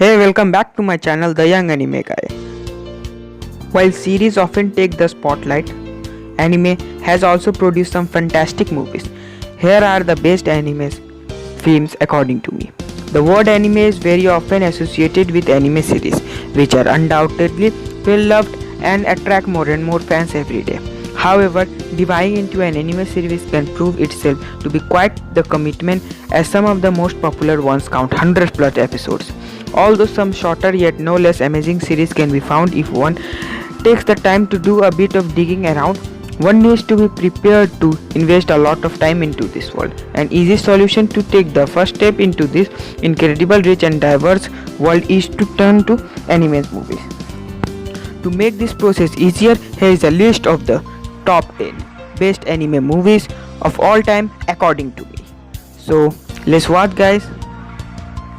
Hey, welcome back to my channel The Young Anime Guy. While series often take the spotlight, anime has also produced some fantastic movies. Here are the best animes films according to me. The word anime is very often associated with anime series, which are undoubtedly well loved and attract more and more fans every day. However, diving into an anime series can prove itself to be quite the commitment, as some of the most popular ones count 100 plus episodes. Although some shorter yet no less amazing series can be found if one takes the time to do a bit of digging around, one needs to be prepared to invest a lot of time into this world. An easy solution to take the first step into this incredible, rich and diverse world is to turn to anime movies. To make this process easier, here is a list of the top 10 best anime movies of all time according to me. So let's watch, guys.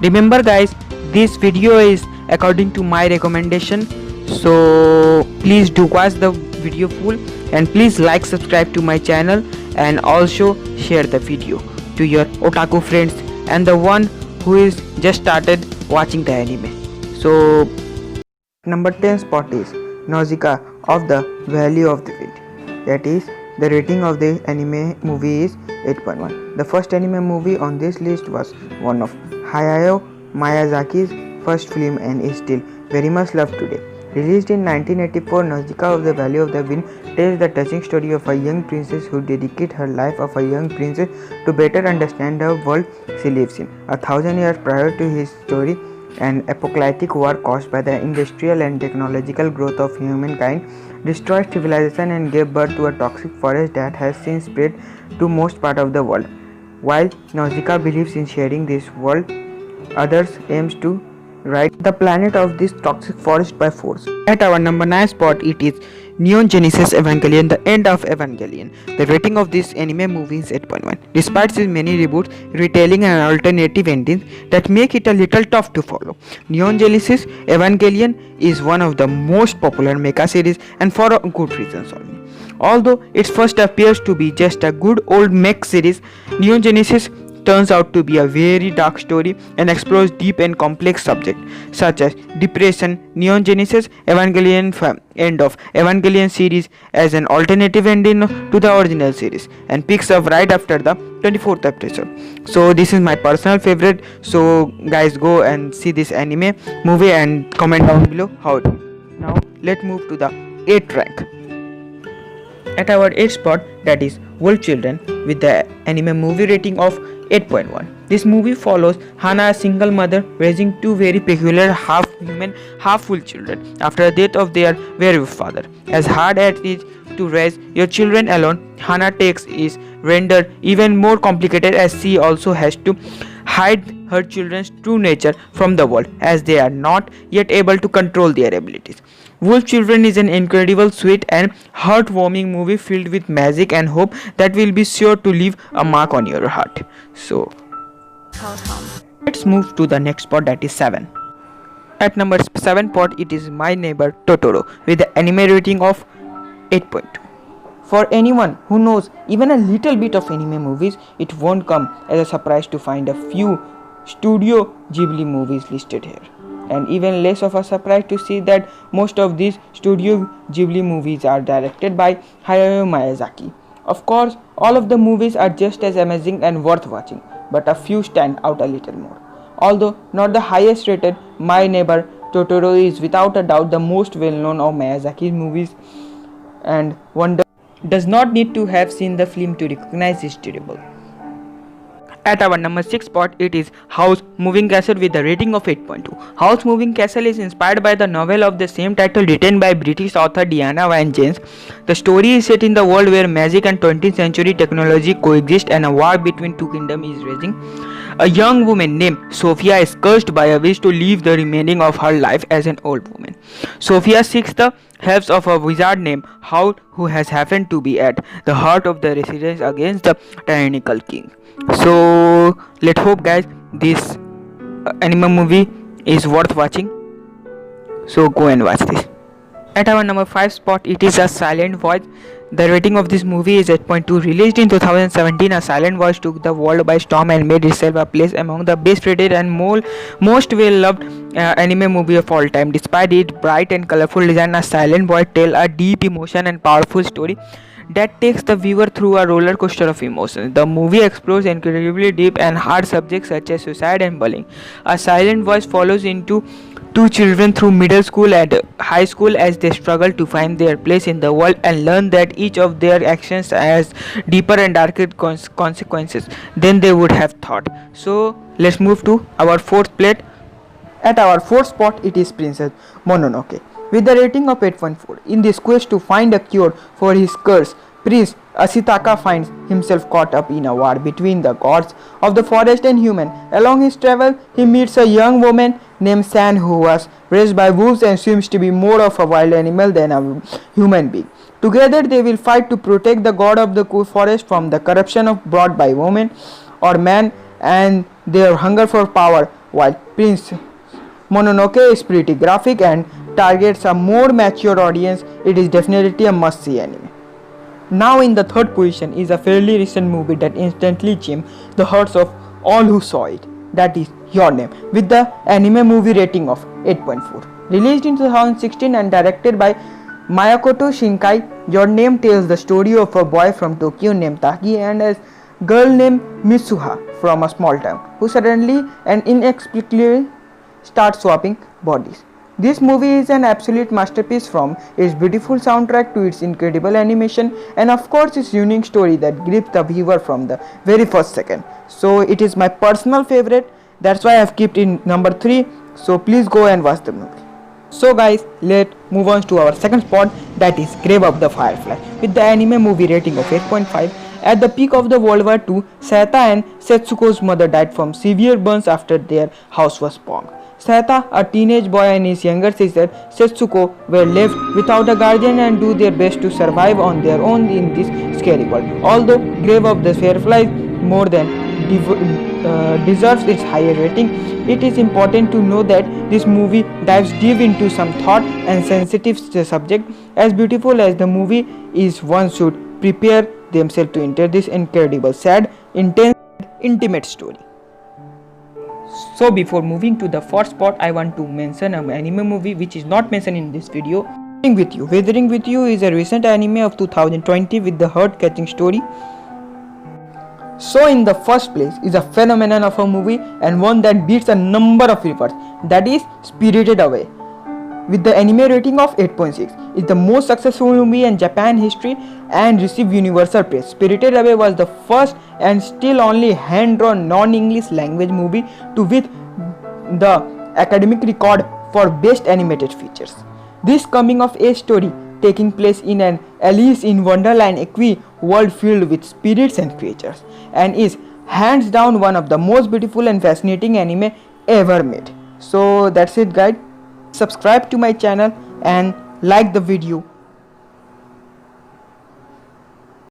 Remember, guys, this video is according to my recommendation, so please do watch the video full and please like, subscribe to my channel and also share the video to your otaku friends and the one who is just started watching the anime. So number 10 spot is Nausicaa of the Valley of the Wind. That is, the rating of the anime movie is 8.1. The first anime movie on this list was one of Hayao Miyazaki's first film and is still very much loved today. Released in 1984, Nausicaa of the Valley of the Wind tells the touching story of a young princess who dedicates her life of a young princess to better understand the world she lives in. 1,000 years prior to his story, an apocalyptic war caused by the industrial and technological growth of humankind destroyed civilization and gave birth to a toxic forest that has since spread to most part of the world. While Nausicaa believes in sharing this world, others aims to right the planet of this toxic forest by force. At our number 9 spot, it is Neon Genesis Evangelion, the end of Evangelion. The rating of this anime movie is 8.1. Despite its many reboots, retelling and alternative endings that make it a little tough to follow, Neon Genesis Evangelion is one of the most popular mecha series, and for good reasons only. Although it first appears to be just a good old mech series, Neon Genesis turns out to be a very dark story and explores deep and complex subjects such as depression. Neon Genesis Evangelion end of Evangelion series as an alternative ending to the original series and picks up right after the 24th episode. So this is my personal favorite, so guys, go and see this anime movie and comment down below how it is. Now let's move to the 8th rank. At our 8th spot, that is Wolf Children, with the anime movie rating of 8.1. This movie follows Hana, a single mother, raising two very peculiar half-human, half-wolf children after the death of their werewolf father. As hard as it is to raise your children alone, Hana takes is rendered even more complicated as she also has to hide her children's true nature from the world, as they are not yet able to control their abilities. Wolf Children is an incredible, sweet and heartwarming movie filled with magic and hope that will be sure to leave a mark on your heart. So let's move to the next spot, that is 7. At number 7 spot, it is My Neighbor Totoro with the anime rating of 8.2. For anyone who knows even a little bit of anime movies, it won't come as a surprise to find a few Studio Ghibli movies listed here. And even less of a surprise to see that most of these Studio Ghibli movies are directed by Hayao Miyazaki. Of course, all of the movies are just as amazing and worth watching, but a few stand out a little more. Although not the highest rated, My Neighbor Totoro is without a doubt the most well known of Miyazaki's movies, and one does not need to have seen the film to recognize its durable. At our number 6 spot, it is House Moving Castle with a rating of 8.2. House Moving Castle is inspired by the novel of the same title written by British author Diana Wynne Jones. The story is set in the world where magic and 20th century technology coexist and a war between two kingdoms is raging. A young woman named Sophia is cursed by a wish to live the remaining of her life as an old woman. Sophia seeks the help of a wizard named Howl, who has happened to be at the heart of the resistance against the tyrannical king. So let's hope, guys, this anime movie is worth watching, so go and watch this. At our number 5 spot, it is A Silent Voice, The rating of this movie is 8.2. Released in 2017, A Silent Voice took the world by storm and made itself a place among the best rated and most well loved anime movie of all time. Despite its bright and colorful design, A Silent Voice tells a deep emotion and powerful story that takes the viewer through a roller coaster of emotions. The movie explores incredibly deep and hard subjects such as suicide and bullying. A Silent Voice follows into two children through middle school and high school as they struggle to find their place in the world and learn that each of their actions has deeper and darker consequences than they would have thought. So let's move to our fourth plate. At our fourth spot, it is Princess Mononoke. With the rating of 8.4, in this quest to find a cure for his curse, Prince Ashitaka finds himself caught up in a war between the gods of the forest and human. Along his travel, he meets a young woman named San who was raised by wolves and seems to be more of a wild animal than a human being. Together, they will fight to protect the god of the forest from the corruption brought by women or man and their hunger for power. While Prince Mononoke is pretty graphic and targets a more mature audience, it is definitely a must-see anime. Now in the third position is a fairly recent movie that instantly charmed the hearts of all who saw it. That is Your Name, with the anime movie rating of 8.4. Released in 2016 and directed by Makoto Shinkai, Your Name tells the story of a boy from Tokyo named Taki and a girl named Mitsuha from a small town who suddenly and inexplicably start swapping bodies. This movie is an absolute masterpiece, from its beautiful soundtrack to its incredible animation and of course its unique story that grips the viewer from the very first second. So it is my personal favorite, that's why I have kept in number 3, so please go and watch the movie. So guys, let's move on to our second spot, that is Grave of the Firefly, with the anime movie rating of 8.5. At the peak of the World War II, Sayata and Setsuko's mother died from severe burns after their house was bombed. Sayata, a teenage boy, and his younger sister Setsuko were left without a guardian and do their best to survive on their own in this scary world. Although Grave of the Firefly more than deserves its higher rating, it is important to know that this movie dives deep into some thought and sensitive subject. As beautiful as the movie is, one should prepare themselves to enter this incredible, sad, intense, intimate story. So before moving to the fourth spot, I want to mention an anime movie which is not mentioned in this video. Weathering with You is a recent anime of 2020 with the heart-catching story. So in the first place is a phenomenon of a movie and one that beats a number of records, that is Spirited Away. With the anime rating of 8.6, is the most successful movie in Japan history and received universal praise. Spirited Away was the first and still only hand-drawn non-English language movie to win the academic record for best animated features. This coming-of-age story taking place in an Alice in Wonderland equi world filled with spirits and creatures, and is hands down one of the most beautiful and fascinating anime ever made. So that's it guys. Subscribe to my channel and like the video